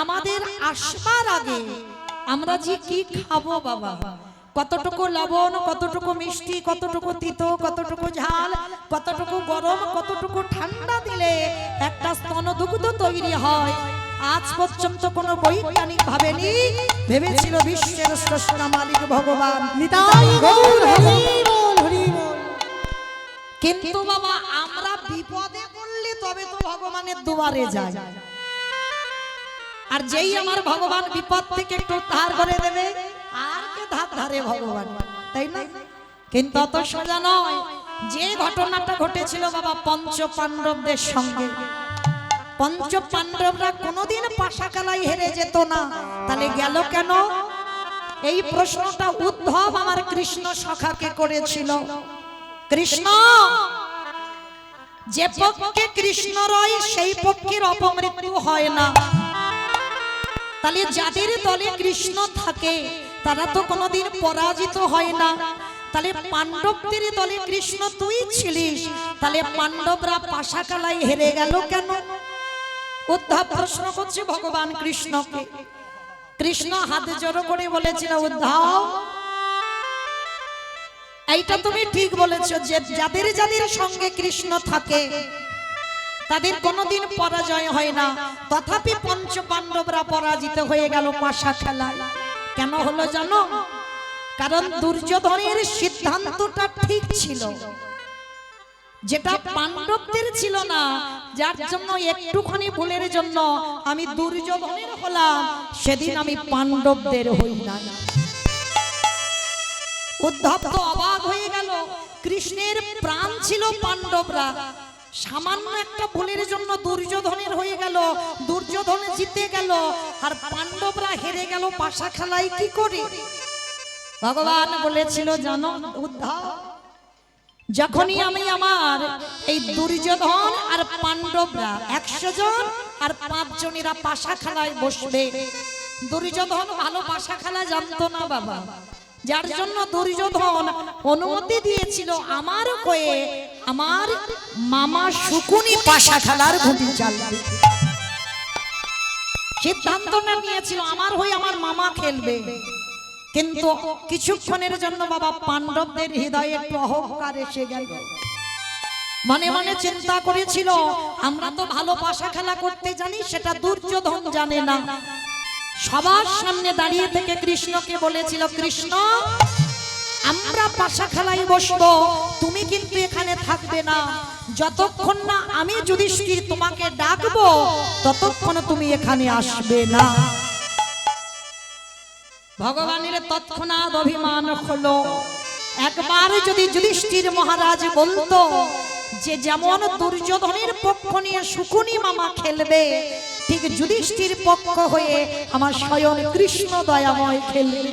আমাদের আসবার আগে আমরা যে কি খাবো বাবা, কতটুকু লবণ, কতটুকু মিষ্টি, কতটুকু তিতো, কতটুকু ঝাল, কতটুকু গরম, কতটুকু ঠান্ডা দিলে একটা স্তনদুগ্ধ তৈরি হয়, আজ পর্যন্ত কোনো বৈজ্ঞানিক ভাবেনি। ভেবেছিল বিশ্বের স্রষ্টা মালিক ভগবান। কিন্তু বাবা আমরা বিপদে পড়লে তবে তো ভগবানের দুয়ারে যাই, আর যেই আমার ভগবান বিপদ থেকে একটু ধার করে দেবে আর কে ধার ধারে ভগবান, তাই না? কিন্তু অত সোজা নয়। যে ঘটনাটা ঘটেছিল বাবা পঞ্চ পাণ্ডবদের সঙ্গে, পঞ্চ পাণ্ডবরা কোনোদিন পাশাকালাই হেরে যেত না, তাহলে গেল কেন? এই প্রশ্নটা উদ্ধব আমার কৃষ্ণ সখাকে করেছিল। কৃষ্ণ, যে পক্ষে কৃষ্ণ রয় সেই পক্ষের অপমৃত্যু হয় না, তাহলে যাদের দলে কৃষ্ণ থাকে তারা তো কোনোদিন পরাজিত হয় না। তাহলে পাণ্ডবদের দলে কৃষ্ণ তুই ছিলিস, তাহলে পাণ্ডবরা পাশাকালাই হেরে গেল কেন? উদ্ধব প্রশ্ন করছে ভগবান কৃষ্ণকে। কৃষ্ণ হাত জোড়ো করে বলেছিল, উদ্ধব এইটা তুমি ঠিক বলেছো যে যাদের যাদের সঙ্গে কৃষ্ণ থাকে তাদের কোনোদিন পরাজয় হয় না। তথাপি পঞ্চ পাণ্ডবরা পরাজিত হয়ে গেল পাশা খেলায়। কেন হলো জানো? কারণ দুর্যোধনের সিদ্ধান্তটা ঠিক ছিল, যেটা পাণ্ডবদের ছিল না, যার জন্য একটুখানি ভুলের জন্য আমি দুর্যোধনের হলাম, সেদিন আমি পাণ্ডবদের হই না। উদ্ধব তো অবাক হয়ে গেল, কৃষ্ণের প্রাণ ছিল পাণ্ডবরা, সামান্য একটা ভুলের জন্য দুর্যোধনের হয়ে গেল, দুর্যোধন জিতে গেল, আর পাণ্ডবরা হেরে গেল পাশা খেলায় কি করে? ভগবান বলেছিল জানো উদ্ধব, যখনই আমি আমার এই দুর্যোধন আর পাণ্ডবরা 100 জন আর 5 জনেরা পাশা খেলায় বসবে। দুর্যোধন ভালো পাশা খেলা জানতো না বাবা, যার জন্য দুর্যোধন অনুমতি দিয়েছিল আমার হয়ে আমার মামা শকুনি পাশা খেলার ঘুঁটি চালাবে। সিদ্ধান্তটা নিয়েছিল আমার হয়ে আমার মামা খেলবে। কিন্তু কিছুক্ষণের জন্য বাবা পাণ্ডবদের হৃদয়ে একটু অহংকার এসে গেল। মনে মনে চিন্তা করেছিল আমরা তো ভালো পাশা খেলা করতে জানি, সেটা দুর্যোধন জানে না। সবার সামনে দাঁড়িয়ে থেকে কৃষ্ণকে বলেছিল, কৃষ্ণ আমরা পাশা খেলায় বসবো, তুমি কিন্তু এখানে থাকবে না, যতক্ষণ না আমি যুধিষ্ঠির তোমাকে ডাকবো ততক্ষণ তুমি এখানে আসবে না। ভগবানের তৎক্ষণাৎ অভিমান হলো। একবার যদি যুধিষ্ঠির মহারাজ বলতো যে যেমন দুর্যোধনের পক্ষ নিয়ে শকুনি মামা খেলবে, ঠিক যুধিষ্ঠির পক্ষ হয়ে আমার স্বয়ং কৃষ্ণ দয়াময় খেলবে,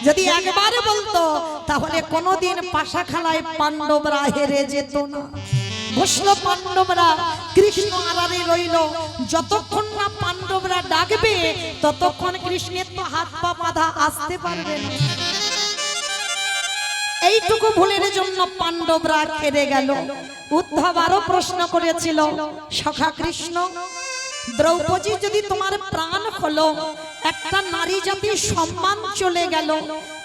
যদি একবারে বলতো, তাহলে কোনোদিন পাশা খেলায় পাণ্ডবরা হেরে যেত না। বসল পাণ্ডবরা, কৃষ্ণ আড়ালে রইল, যতক্ষণ না পাণ্ডবরা ডাকবে ততক্ষণ কৃষ্ণের তো হাত পা বাঁধা, আসতে পারবে না। এইটুকু ভুলের জন্য পাণ্ডবরা হেরে গেল। উদ্ধব আরো প্রশ্ন করেছিল, সখা কৃষ্ণ, দ্রৌপদী যদি তোমার প্রাণ হলো, একটা নারী জাতির সম্মান চলে গেল,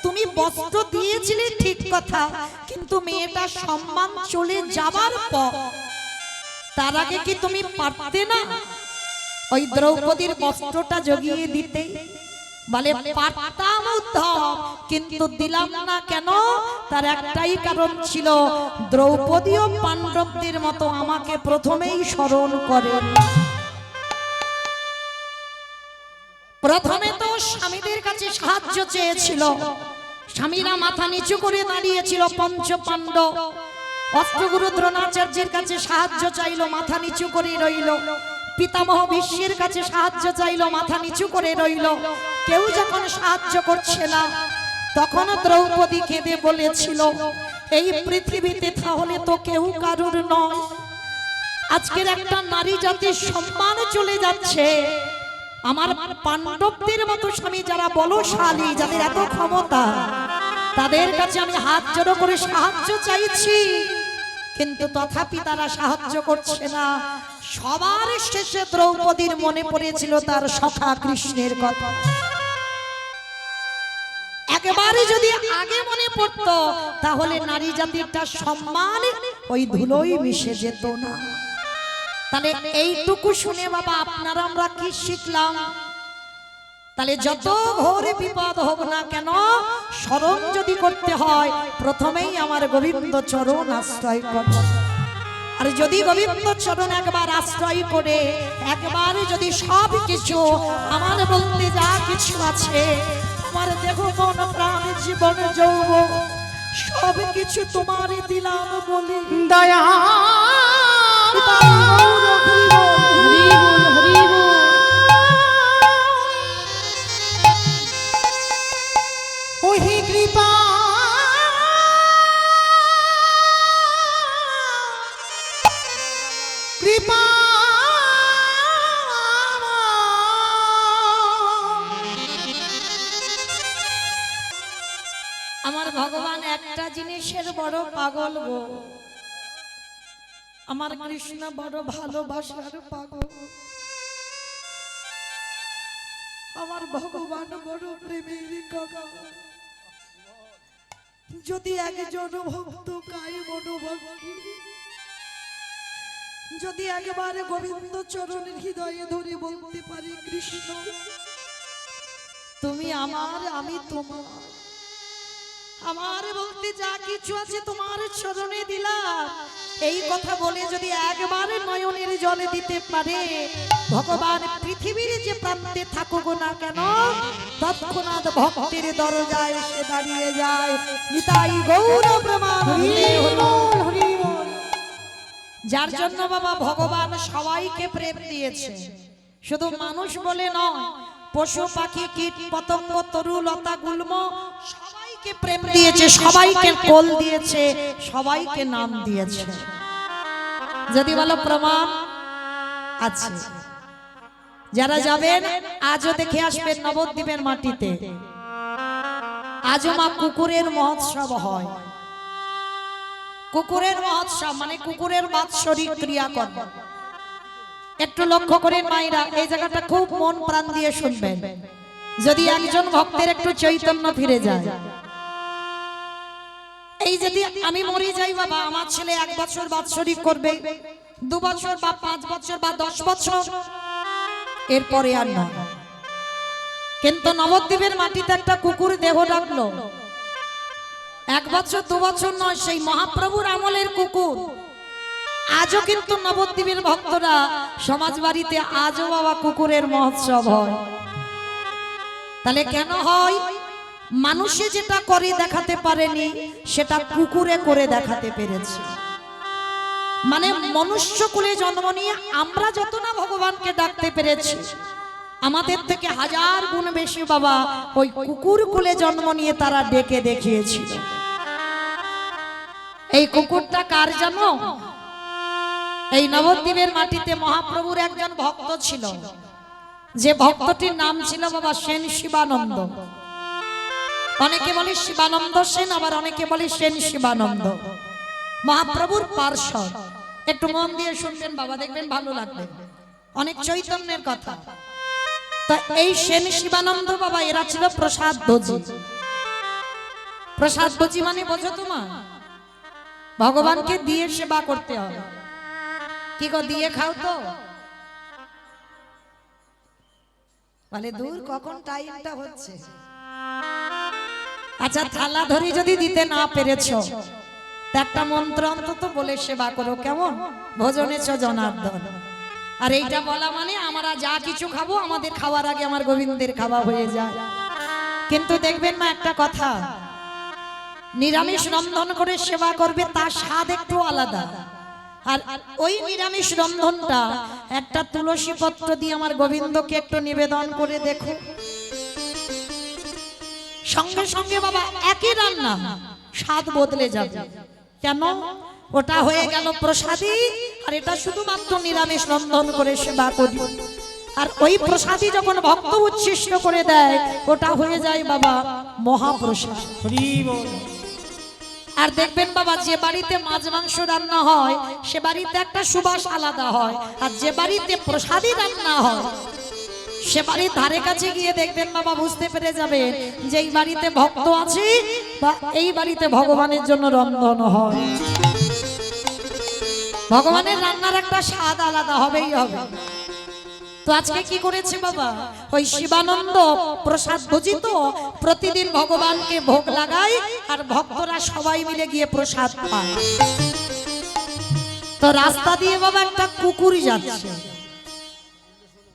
তুমি বস্ত্র দিয়েছিলে ঠিক কথা, কিন্তু মেয়েটা সম্মান চলে যাবার পর তার আগে কি তুমি পারতে না ওই দ্রৌপদীর বস্ত্রটা জগিয়ে দিতে? বলে পারতাম উদ্ধব, কিন্তু দিলাম না। কেন? তার একটাই কারণ ছিল, দ্রৌপদীও পাণ্ডবদের মতো আমাকে প্রথমেই স্মরণ করেন। প্রথমে তো স্বামীদের কাছে সাহায্য চেয়েছিল, স্বামীরা মাথা নিচু করে দাঁড়িয়েছিল। পঞ্চ পাণ্ডব অস্ত্রগুরু দ্রোণাচার্যের কাছে সাহায্য চাইলো, মাথা নিচু করে রইল। পিতামহ ভীষ্মের কাছে সাহায্য চাইলো, মাথা নিচু করে রইল। কেউ যখন সাহায্য করছে না, তখন দ্রৌপদী কেঁদে বলেছিল, এই পৃথিবীতে তাহলে তো কেউ কারুর নয়, আজকের একটা নারী জাতির সম্মান চলে যাচ্ছে। আমার পাণ্ডবদের মতো স্বামী যারা বলশালী, যাদের এত ক্ষমতা, তাদের কাছে আমি হাত জোড়ো করে সাহায্য চাইছি, কিন্তু তথাপি তারা সাহায্য করছে না। সবার শেষে দ্রৌপদীর মনে পড়েছিল তার সখা কৃষ্ণের কথা। একেবারে যদি আগে মনে পড়তো তাহলে নারী জাতিরটা সম্মান ওই ধুলোই মিশে যেত না। তাহলে এইটুকু শুনে বাবা আপনারা আমরা কি শিখলাম? তাহলে যত ঘোর বিপদ হোক না কেন, স্মরণ যদি করতে হয় প্রথমেই আমার গোবিন্দ চরণ আশ্রয় করব। আর যদি গোবিন্দ চরণ একবার আশ্রয় করে একবারে যদি সব কিছু আমার বলতে যা কিছু আছে, আমার দেহ মন প্রাণ জীবন যৌবন সব কিছু তোমারই দিলাম বলি দয়া ওহি কৃপা কৃপা আমার ভগবান একটা জিনিসের বড় পাগল গো, আমার কৃষ্ণ বড় ভালোবাসার পাগল। আমার ভগবান বড় প্রেমের কাগল। যদি একজন ভক্ত কায় মনোভক্তি, যদি একবারে গোবিন্দ চরণের হৃদয়ে ধরে বলতে পারি কৃষ্ণ তুমি আমার, আমি তোমার, আমার বলতে যা কিছু আছে তোমার চরণে দিলাম, এই কথা বলে যদি একবারে নয়নের জলে দিতে পারে, ভগবান পৃথিবীর যে প্রান্তে থাকুক না কেন তৎক্ষণাৎ ভক্তের দরজায় এসে দাঁড়িয়ে যায়। নিতাই গৌর প্রেমানন্দে হরি বল। যার জন্য বাবা ভগবান সবাইকে প্রেম দিয়েছে, শুধু মানুষ বলে নয়, পশু পাখি কীট পতঙ্গ তরু লতা গুল্ম সবাইকে প্রেম দিয়েছে, সবাইকে কোল দিয়েছে, সবাইকে নাম দিয়েছে। যদি বলো প্রমাণ আছে, যারা যাবেন আজও দেখে আসবেন নবদ্বীপের মাটিতে আজও মা কুকুরের মহোৎসব হয়। কুকুরের মহোৎসব মানে কুকুরের বাৎসরিক ক্রিয়াকর্ম। একটু লক্ষ্য করেন মায়েরা, এই জায়গাটা খুব মন প্রাণ দিয়ে শুনবেন। যদি একজন ভক্তের একটু চৈতন্য ফিরে যায়, এই যদি আমি মরে যাই বাবা, আমার ছেলে 1 বছর বাৎসরিক করবে, 2 বছর বা 5 বছর বা 10 বছর, এরপরে আর না। কিন্তু নবদ্বীপের মাটিতে একটা কুকুর দেহ রাখলো, 1 বছর 2 বছর নয়, সেই মহাপ্রভুর আমলের কুকুর। আজও কিন্তু নবদ্বীপের ভক্তরা সমাজ বাড়িতে আজও বাবা কুকুরের মহোৎসব হয়। তাহলে কেন হয়? মানুষে যেটা করে দেখাতে পারেনি সেটা কুকুরে করে দেখাতে পেরেছে। মানে মনুষ্য কুলে জন্ম নিয়ে আমরা যত না ভগবানকে ডাকতে পেরেছি, আমাদের থেকে 1000 গুণ বেশি বাবা ওই কুকুর কুলে জন্ম নিয়ে তারা ডেকে দেখিয়েছিল। এই কুকুরটা কার জানো? এই নবদ্বীপের মাটিতে মহাপ্রভুর একজন ভক্ত ছিল, যে ভক্তটির নাম ছিল বাবা সেন শিবানন্দ। অনেকে বলে শিবানন্দ সেন, আবার অনেকে বলে সেন শিবানন্দ, মহাপ্রভুর পার্ষদ। একটু মন দিয়ে শুনবেন বাবা, দেখবেন ভালো লাগবে, অনেক চৈতন্যের কথা। তা এই সেন শিবানন্দ বাবা এরা ছিল প্রসাদ ভোজি। প্রসাদ ভোজি মানে বোঝো তোমার, ভগবানকে দিয়ে সেবা করতে হবে। কি গো দিয়ে খাও তো? বলে দূর কখন টাইমটা হচ্ছে। আচ্ছা থালা ধরে যদি দিতে না পেরেছো, একটা মন্ত্র অন্তত বলে সেবা করো, কেমন? ভোজনেছ জনার্দন। আর এইটা বলা মানে আমরা যা কিছু খাবো আমাদের খাওয়ার আগে আমার গোবিন্দের খাওয়া হয়ে যায়। কিন্তু দেখবেন না একটা কথা, নিরামিষ রন্ধন করে সেবা করবে তার স্বাদ একটু আলাদা। আর ওই নিরামিষ রন্ধনটা একটা তুলসী পত্র দিয়ে আমার গোবিন্দকে একটু নিবেদন করে দেখো, সঙ্গে সঙ্গে বাবা একই রান্না স্বাদ বদলে যাবে। কেন? ওটা হয়ে গেল প্রসাদী, আর এটা শুধুমাত্র নিরামিষ রন্ধন করে সেবা করি। আর ওই প্রসাদী যখন ভক্ত উচ্ছিষ্ট করে দেয় ওটা হয়ে যায় বাবা মহাপ্রসাদ। আর দেখবেন বাবা, যে বাড়িতে মাছ মাংস রান্না হয় সে বাড়িতে একটা সুবাস আলাদা হয়, আর যে বাড়িতে প্রসাদী রান্না হয় সে বাড়ির ধারে কাছে গিয়ে দেখবেন বাবা, বুঝতে পেরে যাবেন যে এই বাড়িতে ভক্ত আছে বা এই বাড়িতে ভগবানের জন্য রন্ধন হয়। ভগবানের রান্নার একটা স্বাদ আলাদা হবেই হবে। তো আজকে কি করেছে বাবা, ওই শিবানন্দ প্রসাদ ভোজিত প্রতিদিন ভগবানকে ভোগ লাগায় আর ভক্তরা সবাই মিলে গিয়ে প্রসাদ পায়। তো রাস্তা দিয়ে বাবা একটা কুকুর যাচ্ছে,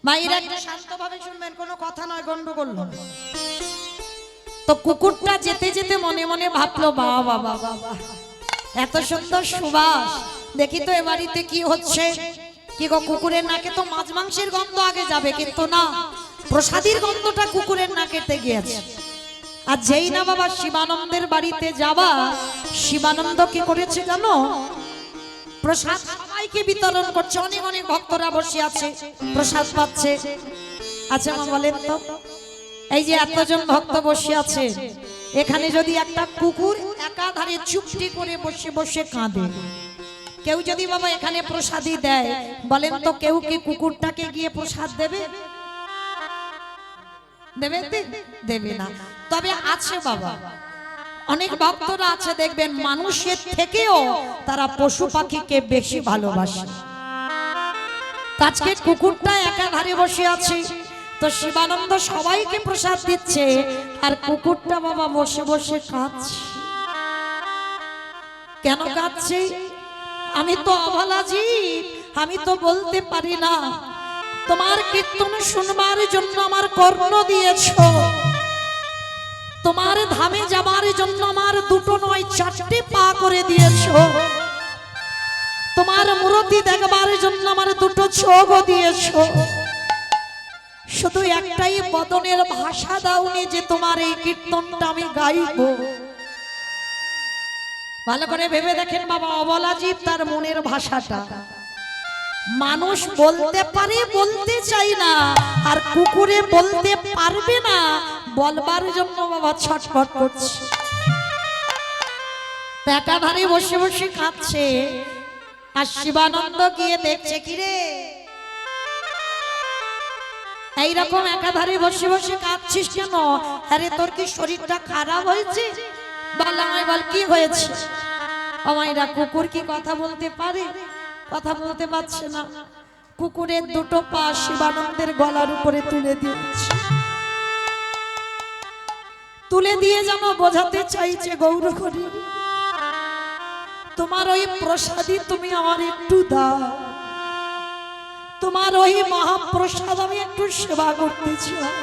মায়েরা একটু শান্তভাবে শুনবেন, কোনো কথা নয়, গন্ডগোল নয়। তো কুকুরটা যেতে যেতে মনে মনে ভাবলো, বাবা বাবা বাবা, এত সুন্দর সুবাস, দেখি তো এ বাড়িতে কি হচ্ছে। কি গো, কুকুরের নাকে তো মাছ মাংসের গন্ধ আগে যাবে, কিন্তু না, প্রসাদীর গন্ধটা কুকুরের নাকেতে গিয়েছে। আর যেই না বাবা শিবানন্দের বাড়িতে যাবা, শিবানন্দ কি করেছে জানো, প্রসাদ সবাইকে বিতরণ করছে। অনেক অনেক ভক্তরা বসে আছে, প্রসাদ পাচ্ছে। আচ্ছা মা বলেন তো, এই যে এতজন ভক্ত বসে আছে, এখানে যদি একটা কুকুর একাধারে চুপটি করে বসে বসে কাঁদে, কেউ যদি বাবা এখানে প্রসাদী দেয়, বলেন তো কেউ কি কুকুরটাকে গিয়ে প্রসাদ দেবে? দেবে? দেবে না। তবে আছে বাবা, অনেক ভক্তরা আছে দেখবেন মানুষের থেকেও তারা পশু পাখিকে বেশি ভালোবাসে। আজকে কুকুরটা একাধারে বসে আছে, তো শিবানন্দ সবাইকে প্রসাদ দিচ্ছে আর কুকুরটা বাবা বসে বসে কাঁদছে। কেন কাঁদছে? আমি তো অবলা জীব, আমি তো বলতে পারি না, তোমার কীর্তন শুনবার জন্য আমার কর্ণ দিয়েছো, তোমার ধামে যাবার জন্য আমার দুটো নয় চারটে পা করে দিয়েছো, তোমার মূর্তি দেখবার জন্য আমার দুটো চোখ দিয়েছো, শুধু একটাই বদনের ভাষা দাওনি যে তোমার এই কীর্তনটা আমি গাইবো। ভালো করে ভেবে দেখেন বাবা, অবলা জীব তার মনের ভাষাটা মানুষ বলতে পারে, বলতে চাই না, আর কুকুরে বলতে পারবে না, বলবার জন্য বাবা ছটফট করছে। একাধারে বসে বসে কাঁদছে, আর শিবানন্দ গিয়ে দেখছে, কিরে এইরকম একাধারে বসে বসে কাঁদছিস কেন? আরে তোর কি শরীরটা খারাপ হয়েছে? বল কি হয়েছে? আমায়রা কুকুর কি কথা বলতে পারে? কথা বলতে পারছে না। কুকুরের দুটো পা শিবানন্দের গলার উপরে তুলে দিয়েছে, তুলে দিয়ে যেন বোঝাতে চাইছে, গৌর হরি তোমার ওই প্রসাদী তুমি আমার একটু দাও, তোমার ওই মহাপ্রসাদ আমি একটু সেবা করতে চাই।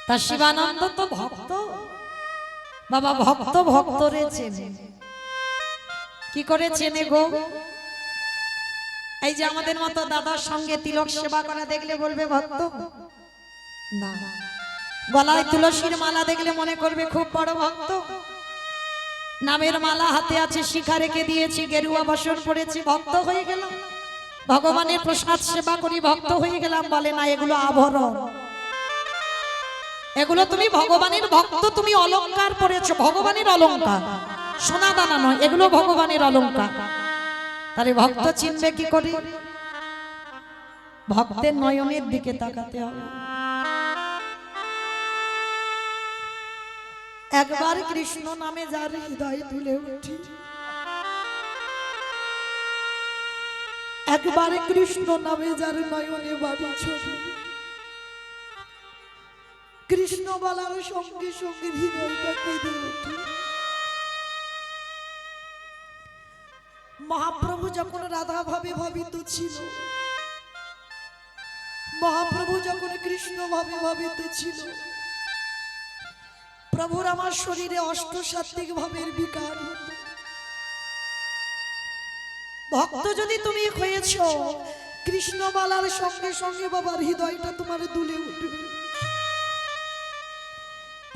তা শিবানন্দ তো ভক্ত বাবা, ভক্ত ভক্তরে চেনে। কি করে চেনে গো? এই যে আমাদের মতো দাদার সঙ্গে তিলক সেবা করা দেখলে বলবে ভক্ত না, গলায় তুলসীর মালা দেখলে মনে করবে খুব বড় ভক্ত, নামের মালা হাতে আছে, শিখা রেখে দিয়েছি, গেরুয়া বসন পড়েছি, ভক্ত হয়ে গেলাম, ভগবানের প্রসাদ সেবা করি, ভক্ত হয়ে গেলাম। বলে না, এগুলো আভরণ, এগুলো তুমি ভগবানের ভক্ত, তুমি অলংকার পড়েছো, ভগবানের অলংকার, সোনা দানা নয়, এগুলো ভগবানের অলংকার। তাহলে ভক্ত চিনবে কি করে? ভক্তের নয়নের দিকে তাকাতে হবে। একবার কৃষ্ণ নামে যার হৃদয় তুলে উঠি, একবার কৃষ্ণ নামে যার নয়নে বাড়ি ছবি, কৃষ্ণ বলার সঙ্গে সঙ্গে হৃদয়টা কেঁদে ওঠে। মহাপ্রভু যখন রাধা ভাবে ভাবিত ছিল, মহাপ্রভু যখন কৃষ্ণ ভাবে ভাবিত ছিল, প্রভুর আমার শরীরে অষ্টসাত্ত্বিক ভাবের বিকার। ভক্ত যদি তুমি হয়েছ, কৃষ্ণ বলার সঙ্গে সঙ্গে বাবার হৃদয়টা তোমার দুলে উঠবে,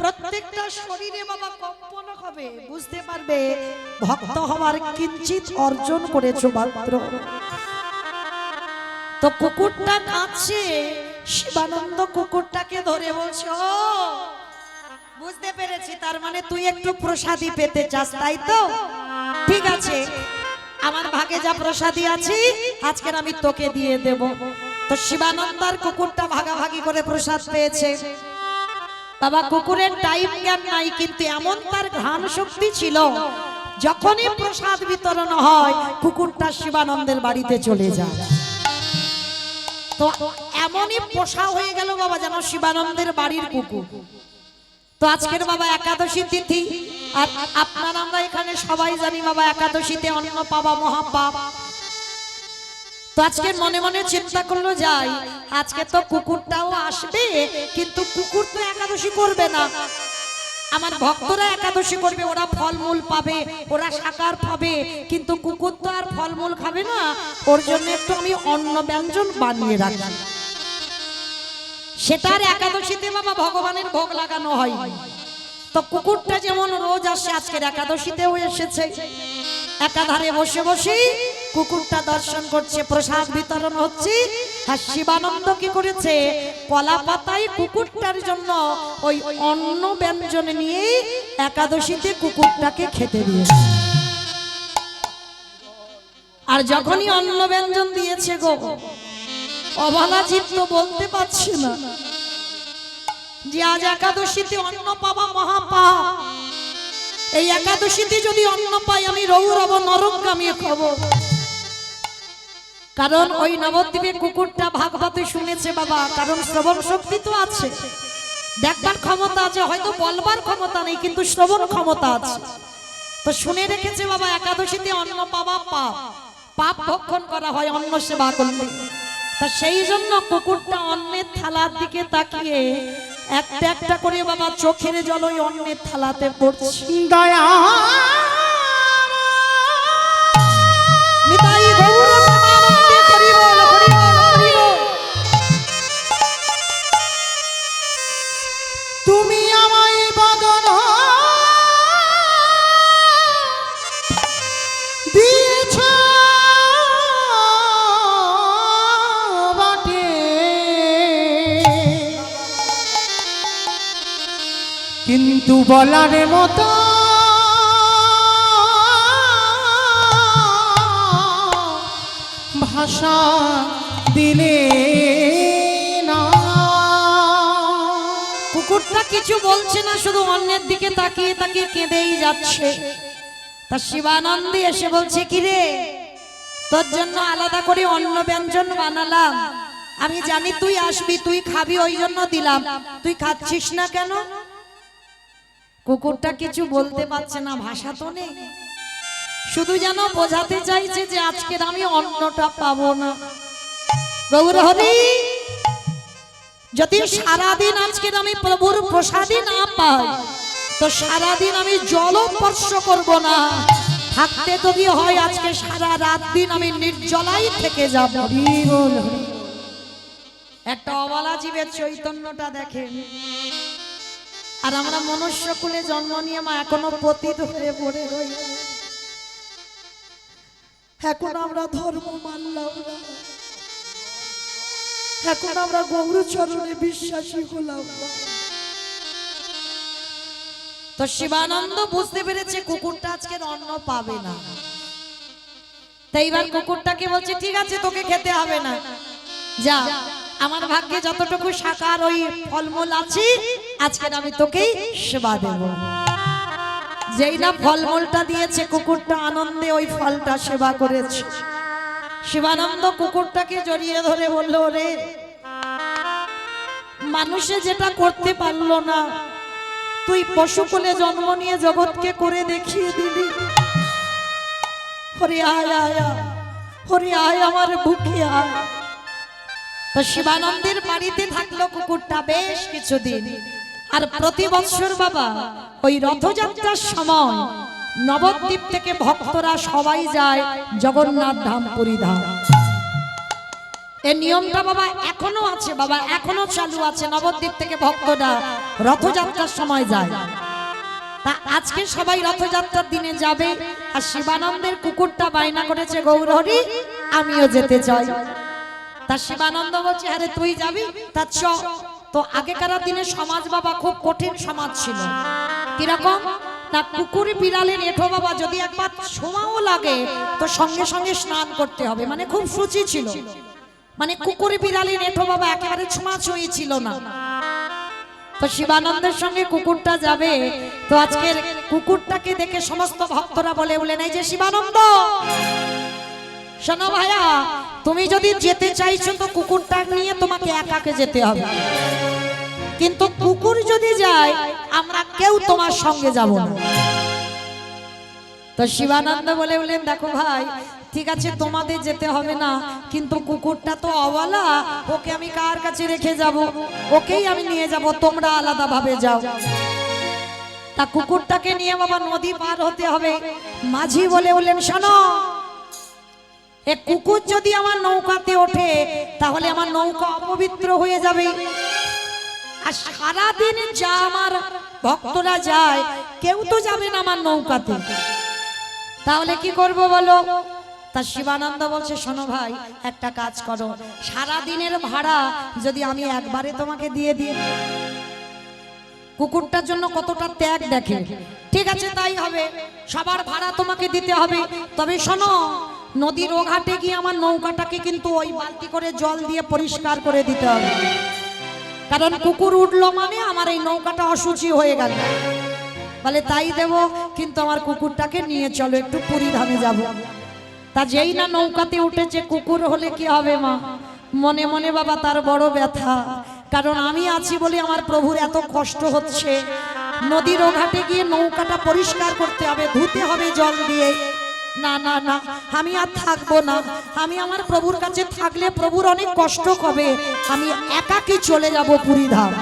প্রত্যেকটা শরীরে বাবা কম্পন হবে, বুঝতে পারবে ভক্ত হওয়ার কিঞ্চিত অর্জন করেছো মাত্র। তো কুকুরটা কাঁদছে, শিবানন্দ কুকুরটাকে ধরে বলছে, ও বুঝতে পেরেছি, তার মানে তুই একটু প্রসাদী পেতে চাস, তাই তো? ঠিক আছে, আমার ভাগে যা প্রসাদী আছে আজকের আমি তোকে দিয়ে দেব। তো শিবানন্দার কুকুরটা ভাগাভাগি করে প্রসাদ পেয়েছে। বাবা কুকুরের টাইম জ্ঞান নাই, কিন্তু এমন তার ঘ্রাণ শক্তি ছিল, যখনই প্রসাদ বিতরণ হয় কুকুরটা শিবানন্দের বাড়িতে চলে যায়। তো এমনই পোষা হয়ে গেল বাবা যেন শিবানন্দের বাড়ির কুকুর। তো আজকের বাবা একাদশী তিথি, আর আপনারা আমরা এখানে সবাই জানি বাবা একাদশীতে অন্ন পাওয়া মহাপাপ। তো আজকের মনে মনে চিন্তা করলো যাই, আজকে তো কুকুরটাও আসবে, কিন্তু কুকুর তো একাদশী করবে না, আমার ভক্তরা একাদশী করবে, ওরা ফলমূল পাবে, ওরা শাকার পাবে, কিন্তু কুকুর তো আর ফলমূল খাবে না। ওর জন্য একটু আমি অন্ন ব্যঞ্জন বানিয়ে রাখি। সেটার একাদশীতে বাবা ভগবানের ভোগ লাগানো হয়। তো কুকুরটা যেমন রোজ আসে, আজকের একাদশীতেও এসেছে। একাধারে বসে বসে কুকুরটা দর্শন করছে, প্রসাদ বিতরণ হচ্ছে। আর শিবানন্দ কি করেছে, কলা পাতায় কুকুরটার জন্য ওই অন্ন ব্যঞ্জন নিয়ে একাদশীতে কুকুরটাকে খেতে দিয়েছে। আর যখনই অন্ন ব্যঞ্জন দিয়েছে গো, অবলা জীব তো বলতে পারছে না যে আজ একাদশীতে অন্ন পাওয়া মহাপাপ। এই একাদশীতে যদি অন্ন পাই আমি রৌরব নরকগামী হব। কারণ ওই নবদ্বীপে কুকুরটা ভাগবতে শুনেছে বাবা, কারণ শ্রবণ শক্তি তো আছে, দেখবার ক্ষমতা আছে, হয়তো বলবার ক্ষমতা নেই, কিন্তু শ্রবণ ক্ষমতা আছে। তো শুনে রেখেছে বাবা একাদশীতে অন্ন পাওয়া পাপ, পাপ ভক্ষণ করা হয় অন্ন সেবা করলে। তা সেই জন্য কুকুরটা অন্নের থালার দিকে তাকিয়ে একটা একটা করে বাবা চোখের জল ওই অন্নের থালাতে পড়ছে। দয়া নিতাই গৌর প্রেমানন্দে হরি বল, হরি বল, হরি বল। তুমি আমায় বদন দিয়েছ বটে, কিন্তু বলার মতো ভাষা দিলে না। কুকুরটা কিছু বলছে না, শুধু অন্যের দিকে তাকিয়ে তাকিয়ে কেঁদেই যাচ্ছে। তা শিবানন্দী এসে বলছে, কি রে, তোর জন্য আলাদা করে অন্ন ব্যঞ্জন বানালাম, আমি জানি তুই আসবি, তুই খাবি, ওই জন্য দিলাম, তুই খাচ্ছিস না কেন? কুকুরটা কিছু বলতে পারছে না, ভাষা তো নেই, শুধু যেন বোঝাতে চাইছে যে আজকের আমি অন্নটা পাবো না। গৌর হরি, যদি সারাদিন আজকের আমি প্রভুর প্রসাদী না পাই, তো সারাদিন আমি জল স্পর্শ করব না, থাকতে যদি হয় আজকে সারা রাত দিন আমি নির্জলাই থেকে যাব। একটা অবলা জীবের চৈতন্যটা দেখেন। আর আমরা মনুষ্য কুলে জন্ম নিয়ে মা এখনো পতিত হয়ে পড়ে রই। এখন আমরা ধর্ম মানলাম না, এখন আমরা গৌর চরণে বিশ্বাসী হলাম না। তো শিবানন্দ বুঝতে পেরেছে কুকুরটা আজকের অন্ন পাবে না। তাই এবার কুকুরটাকে বলছে, ঠিক আছে তোকে খেতে হবে না, যা, আমার ভাগ্যে যতটুকু শাকার ওই ফলমূল আছে আজকের আমি তোকেই সেবা দেব। যেই না ফলমূলটা দিয়েছে, কুকুরটা আনন্দে ওই ফলটা সেবা করেছে। শিবানন্দ কুকুরটাকে জড়িয়ে ধরে বলল, রে, মানুষে যেটা করতে পারলো না তুই পশুকুলে জন্ম নিয়ে জগৎকে করে দেখিয়ে দিলি। হরে আয় আয়, হরে আয় আমার বুকে আয়। তো শিবানন্দের বাড়িতে থাকলো কুকুরটা বেশ কিছুদিন। আর প্রতি বছর বাবা ওই রথযাত্রার সময় নবদ্বীপ থেকে ভক্তরা সবাই যায় জগন্নাথ ধাম পুরী ধাম। এই নিয়মটা বাবা এখনো আছে, বাবা এখনো চালু আছে। নবদ্বীপ থেকে ভক্তরা রথযাত্রার সময় যায়। তা আজকে সবাই রথযাত্রার দিনে যাবে। আর শিবানন্দের কুকুরটা বায়না করেছে, গৌরহরি আমিও যেতে চাই। তা শিবানন্দ বলছে, আরে তুই যাবি, তা চ। তো আগেকার দিনে সমাজ বাবা খুব কঠিন সমাজ ছিল। কিরকম না, কুকুর বিড়ালের এঁঠো বাবা যদি একবার ছোঁয়াও লাগে তো সঙ্গে সঙ্গে স্নান করতে হবে, মানে খুব সূচি ছিল। মানে কুকুর বিড়ালের এঁঠো বাবা একেবারে ছোঁয়াছুঁয়ি ছিল না। তো শিবানন্দের সঙ্গে কুকুরটা যাবে, তো আজকের কুকুরটাকে দেখে সমস্ত ভক্তরা বলে বলে নেই যে শিবানন্দ শোনো ভাইয়া, তুমি যদি যেতে চাইছো তো কুকুরটা নিয়ে তোমাকে একাকে যেতে হবে, কিন্তু কুকুর যদি যায় আমরা কেউ তোমার সঙ্গে যাব না। তো শিবানন্দ বলে বলেন দেখো ভাই, ঠিক আছে তোমাদের যেতে হবে না, কিন্তু কুকুরটা তো অবলা, ওকে আমি কার কাছে রেখে যাব? ওকেই আমি নিয়ে যাব, তোমরা আলাদা ভাবে যাও। তা কুকুরটাকে নিয়ে বাবা নদী পার হতে হবে। মাঝি বলে বললেন শোনো, এ কুকুর যদি আমার নৌকাতে ওঠে তাহলে আমার নৌকা অপবিত্র হয়ে যাবে, আর সারাদিন যা আমার ভক্তরা যায় কেউ তো যাবে না আমার নৌকাতে, তাহলে কি করব বলো? তা শিবানন্দ বলছে শোনো ভাই, একটা কাজ করো, সারা দিনের ভাড়া যদি আমি একবারে তোমাকে দিয়ে দিই। কুকুরটার জন্য কতটা ত্যাগ দেখে। ঠিক আছে তাই হবে, সবার ভাড়া তোমাকে দিতে হবে, তবে শোনো নদীর ও ঘাটে গিয়ে আমার নৌকাটাকে কিন্তু ওই বালতি করে জল দিয়ে পরিষ্কার করে দিতে হবে, কারণ কুকুর উঠলো মানে আমার এই নৌকাটা অশুচি হয়ে গেল। বলে তাই দেব, কিন্তু আমার কুকুরটাকে নিয়ে চলো একটু পুরী ধামে যাব। তা যেই না নৌকাতে উঠেছে, কুকুর হলে কি হবে মা? মনে মনে বাবা তার বড় ব্যথা, কারণ আমি আছি বলে আমার প্রভুর এত কষ্ট হচ্ছে। নদীর ও ঘাটে গিয়ে নৌকাটা পরিষ্কার করতে হবে, ধুতে হবে জল দিয়ে। না না না, আমি আর থাকবো না, আমি আমার প্রভুর কাছে থাকলে প্রভুর অনেক কষ্ট হবে, আমি একাকি চলে যাব পুরী ধাম।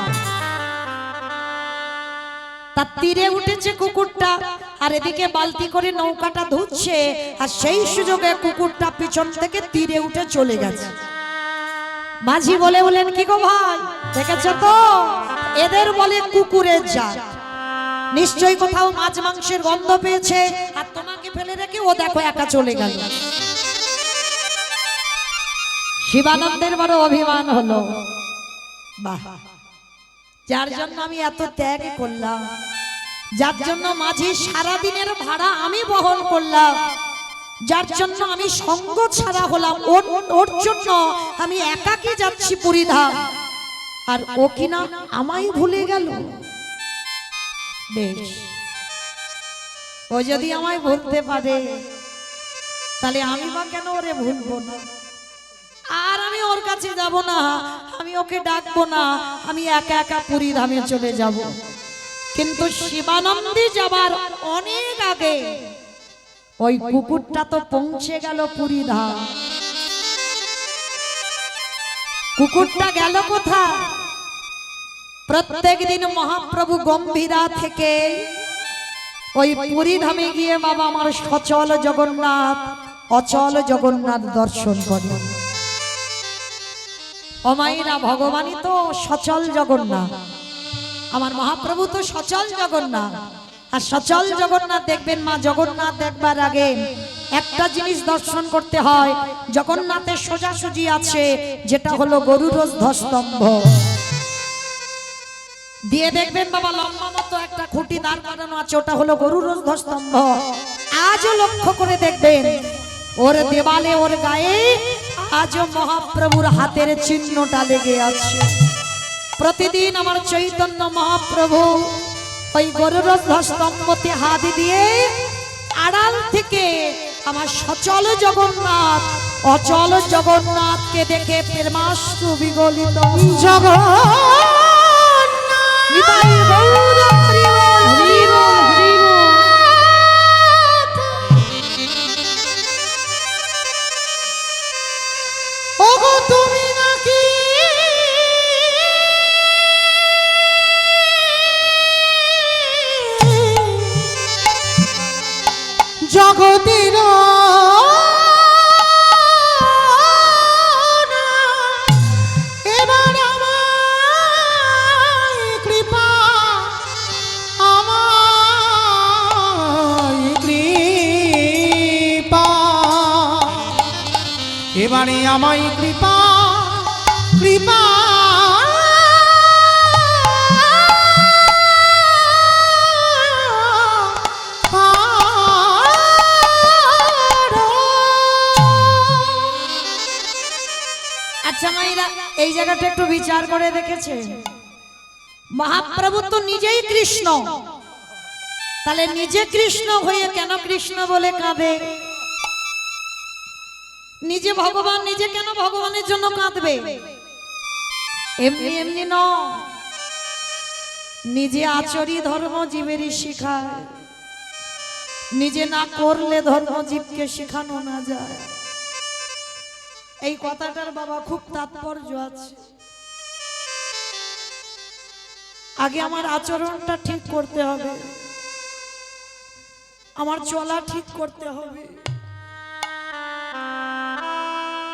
তার তীরে উঠেছে কুকুরটা, আর এদিকে বালতি করে নৌকাটা ধুচ্ছে, আর সেই সুযোগে কুকুরটা পিছন থেকে তীরে উঠে চলে গেছে। মাঝি বলে বলেন কি গো ভাই, দেখেছো তো এদের বলে কুকুরের জাত, নিশ্চয়ই কোথাও মাছ মাংসের গন্ধ পেয়েছে, আর তোমাকে ফেলে রেখে ও দেখো একা চলে গেল। শিবানন্দের বড় অভিমান হলো, বাহ, যার জন্য আমি এত ত্যাগ করলাম, যার জন্য মাঝি সারাদিনের ভাড়া আমি বহন করলাম, যার জন্য আমি সঙ্গ ছাড়া হলাম, ওর জন্য আমি একাকি যাচ্ছি পুরী ধাম, আর ও কিনা আমায় ভুলে গেল। বেশ, ও যদি আমায় ভুলতে পারে তাহলে আমি বা কেন ওরে ভুলবো না? আর আমি ওর কাছে যাব না, আমি ওকে ডাকবো না, আমি একা একা পুরী ধামে চলে যাব। কিন্তু শিবানন্দে যাবার অনেক আগে ওই কুকুরটা তো পৌঁছে গেল পুরী ধাম। কুকুরটা গেল কোথায়? প্রত্যেক দিন মহাপ্রভু গম্ভীরা থেকে ওই পুরী ধামে গিয়ে বাবা আমার সচল জগন্নাথ অচল জগন্নাথ দর্শন করে। অমাইরা ভগবানই তো সচল জগন্নাথ, আমার মহাপ্রভু তো সচল জগন্নাথ। আর সচল জগন্নাথ দেখবেন মা, জগন্নাথ দেখবার আগে একটা জিনিস দর্শন করতে হয়, জগন্নাথের সোজাসুজি আছে যেটা হলো গরুর ধ্বস্তম্ভ, দিয়ে দেখবেন বাবা লম্বা মতো একটা খুঁটি দাঁড় করানো আছে, ওটা হলো গরুর ধ্বস্তম্ভ। আজও লক্ষ্য করে দেখবেন ওর দেওয়ালে ওর গায়ে আজও মহাপ্রভুর হাতের চিহ্নটা লেগে আছে। প্রতিদিন আমার চৈতন্য মহাপ্রভু ওই গরুর ধ্বস্তম্ভতে হাত দিয়ে আড়াল থেকে আমার সচল জগন্নাথ অচল জগন্নাথকে দেখে প্রেমাশ্রু বিগলিত তুমি নাকি জগতের এবার আমায় কৃপা, আমায় কৃপা, এবারে আমায় কৃপা কৃপা জায়গাটা একটু বিচার করে দেখেছে? মহাপ্রভু তো নিজেই কৃষ্ণ, তাহলে নিজে কৃষ্ণ হয়ে কেন কৃষ্ণ বলে কাঁদে? নিজে ভগবান, নিজে কেন ভগবানের জন্য কাঁদবে? এমনি এমনি নয়, নিজে আচরি ধর্ম জীবেরই শিখায়, নিজে না করলে ধর্ম জীবকে শেখানো না যায়। এই কথাটার বাবা খুব তাৎপর্য আছে। আগে আমার আচরণটা ঠিক করতে হবে, আমার চলা ঠিক করতে হবে,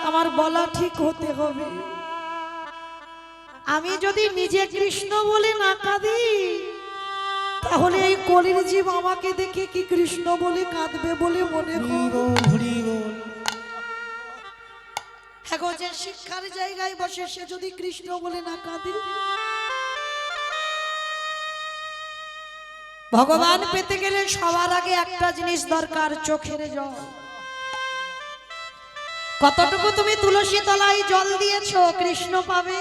আমার বলা ঠিক হতে হবে। আমি যদি নিজে কৃষ্ণ বলে না কাঁদি, তাহলে এই কলির জীব আমাকে দেখে কি কৃষ্ণ বলে কাঁদবে বলে মনে করো? এখন যে শিক্ষার জায়গায় বসে সে যদি কৃষ্ণ বলে না কাঁদে, ভগবান পেতে গেলে সবার আগে একটা জিনিস দরকার, চোখের জল। কতটুকু তুমি তুলসী তলায় জল দিয়েছো কৃষ্ণ পাবে,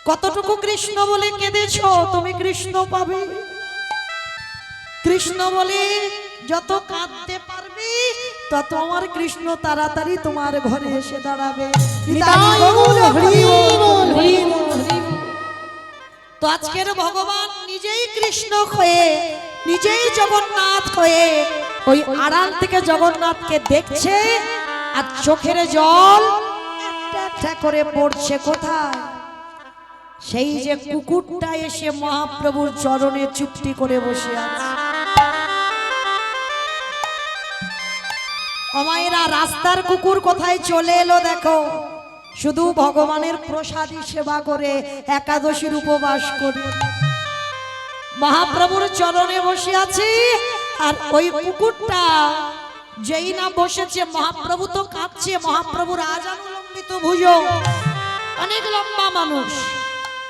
কতটুকু কৃষ্ণ বলে কেঁদেছো তুমি কৃষ্ণ পাবে। কৃষ্ণ বলে যত কাঁদতে পারবে তত আমার কৃষ্ণ তাড়াতাড়ি তোমার ঘরে এসে দাঁড়াবে। তো আজকের ভগবান নিজেই কৃষ্ণ হয়ে, নিজেই জগন্নাথ হয়ে ওই আড়াল থেকে জগন্নাথকে দেখছে, আর চোখের জল একটা একটা করে পড়ছে কোথায়? সেই যে কুকুরটা এসে মহাপ্রভুর চরণে চুপটি করে বসে আছে। অমায়েরা, রাস্তার কুকুর কোথায় চলে এলো দেখো, শুধু ভগবানের প্রসাদী সেবা করে, একাদশীর উপবাস করে মহাপ্রভুর চরণে বসে আছে। আর ওই কুকুরটা যেই না বসেছে, মহাপ্রভু তো কাঁদছে, মহাপ্রভুর আজানুলম্বিত ভুজ, অনেক লম্বা মানুষ,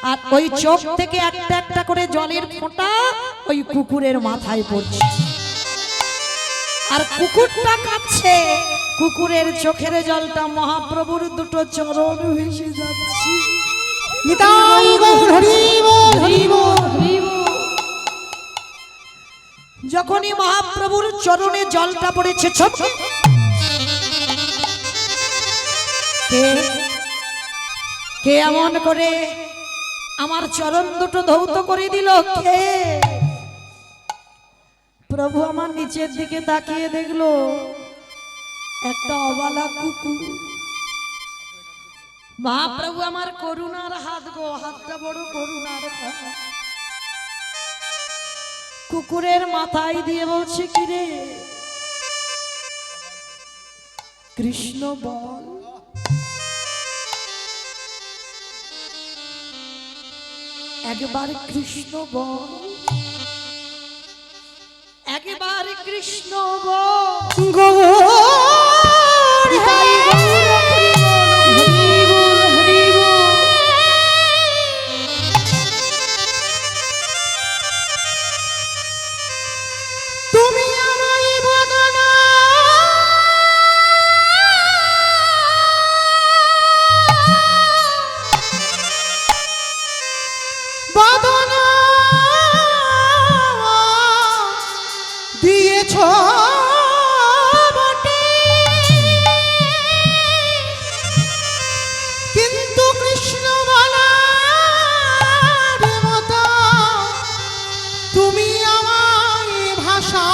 আর ওই চোখ থেকে একটা একটা করে জলের ফোঁটা ওই কুকুরের মাথায় পড়ছে। আর কুকুরটা কাঁদছে, কুকুরের চোখের জলটা মহাপ্রভুর দুটো চরণ ভেসে যাচ্ছে। যখনই মহাপ্রভুর চরণে জলটা পড়েছে, কে এমন করে আমার চরণ দুটো ধৌত করে দিল? কে? প্রভু আমার নিচের দিকে তাকিয়ে দেখলো একটা অবালা কুকুর। মহাপ্রভু আমার করুণার হাত গো, হাতটা বড় করুণার হাত। কুকুরের মাথায় দিয়ে বলছে, কিরে কৃষ্ণ বল। একবার কৃষ্ণ বল, একবার কৃষ্ণ বল। তুমি আমায় বদনা বদনা দিয়েছ বটে, কিন্তু কৃষ্ণ বলার মতো তুমি আমায় ভাষা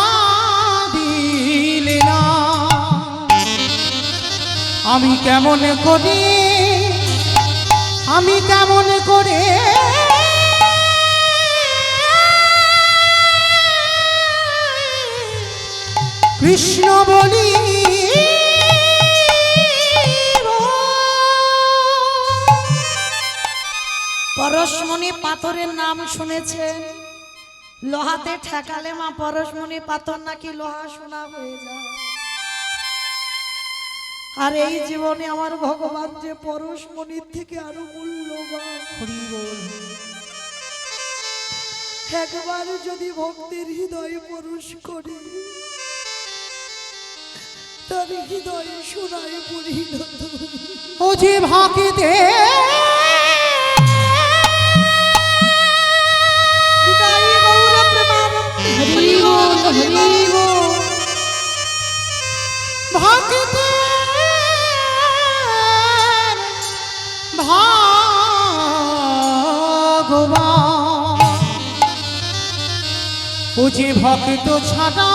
দিলে না। আমি কেমন করে, আমি কেমন করে কৃষ্ণ বলি। পরশমণি পাথরের নাম শুনেছেন? লোহাতে ঠেকালে মা পরশমণি পাথর নাকি লোহা সোনা হয়ে যায়। আর এই জীবনে আমার ভগবান যে পরশমণির থেকে আরো মূল্যবান। একবার যদি ভক্তের হৃদয়ে পরশ করি, তার হৃদয় সোনায় পরিণত। ও যে ভাগিতে বিদায়ী গৌর প্রেমানন্দে হরি বল হরি বল। ভাগিতে ভগবান ও যে ভক্ত ছাড়া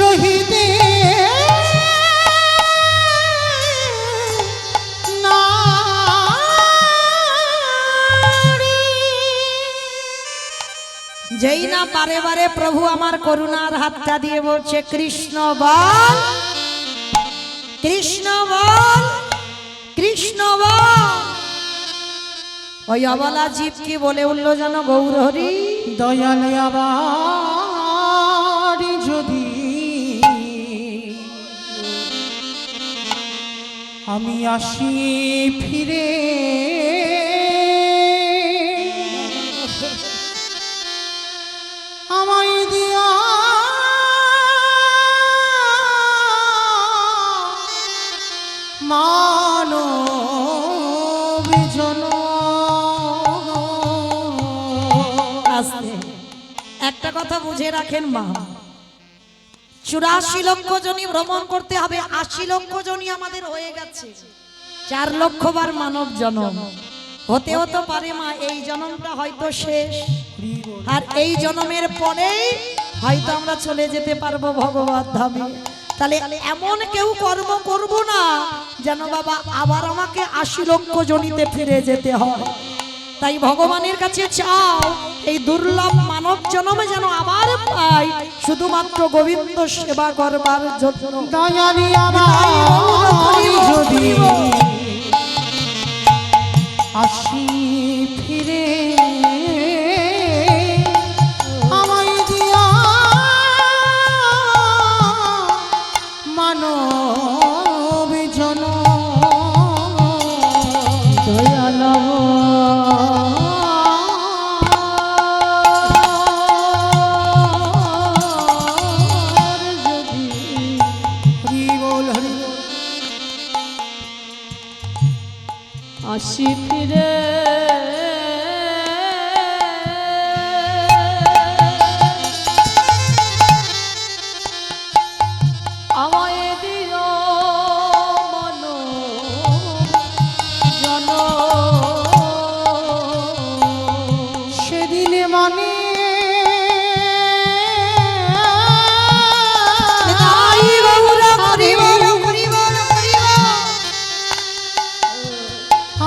রহিতে যেই না বারে বারে প্রভু আমার করুণার হাতটা দিয়ে বলছে কৃষ্ণ বল কৃষ্ণ বল কৃষ্ণ বল, ওই অবলা জীব কি বলে উঠল যেন গৌর হরি। দয়াল আবার যদি আমি আসি ফিরে আমায় দিয়া মানব আস্তে একটা কথা বুঝে রাখেন মা, 84 লক্ষ জনই ভ্রমণ করতে হবে, 80 লক্ষ জনই আমাদের হয়ে গেছে, 4 লক্ষ বার মানব জন্ম হতে হতে পারে মা এই জন্মটা হয়তো শেষ, আর এই জন্মের পরেই হয়তো আমরা চলে যেতে পারবো ভগবত ধামে। তাহলে এমন কেউ কর্ম করব না যেন বাবা আবার আমাকে 80 লক্ষ জনিতে ফিরে যেতে হয়। তাই ভগবানের কাছে চাও এই দুর্লভ মানব জন্মে যেন আবার পাই শুধুমাত্র গোবিন্দ সেবা করবার জন্য। দয়ালি আমার যদি আসি ফিরে আমায় দিয়া মানব জন দয়াল আসি ফিরে আমায় দিও মন জন, সেদিনে মানে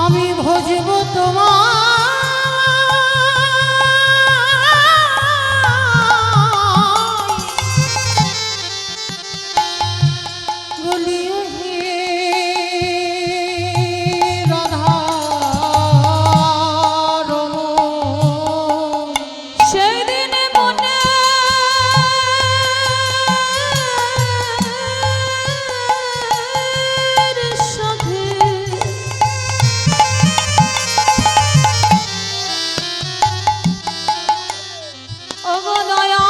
আমি ভজব তোমার বলিও হে রাধা রমণ। সেদিন মনে সাথে অগদয়া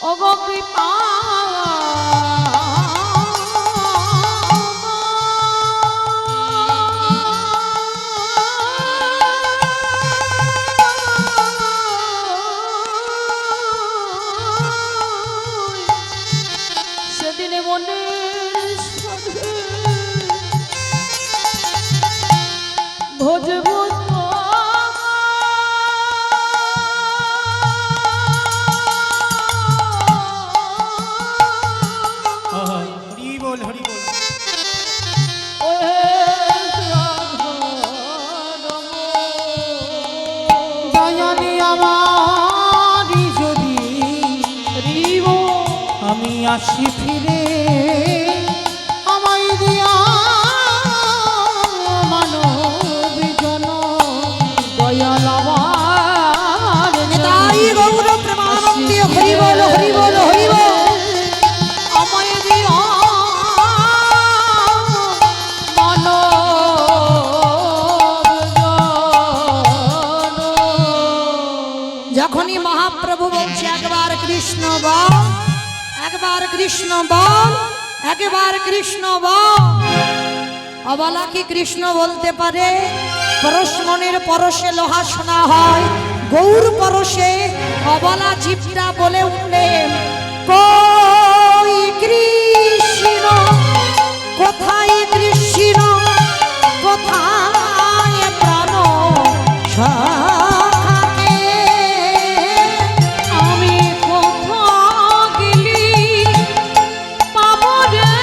ওগো কৃপা সেদিনে মনের সাথে ভজব হরি বল হরি বল। দয়ালি আমার যদি আমি আসি ফিরে আমায় দিয়া বল হরি বল হরি বল আমায় দিও যখনই মহাপ্রভু বলছে একবার কৃষ্ণ বল, একবার কৃষ্ণ বল, একবার কৃষ্ণ বল, অবলা কি কৃষ্ণ বলতে পারে? পরশমণির পরশে লোহা শোনা হয়, গৌর পরশে অবলা জীবটা বলে উঠলেন কই কৃষ্ণ, কোথায় কৃষ্ণ, কোথায় প্রাণ সখাকে, আমি কোথাও গেলি পাবো রে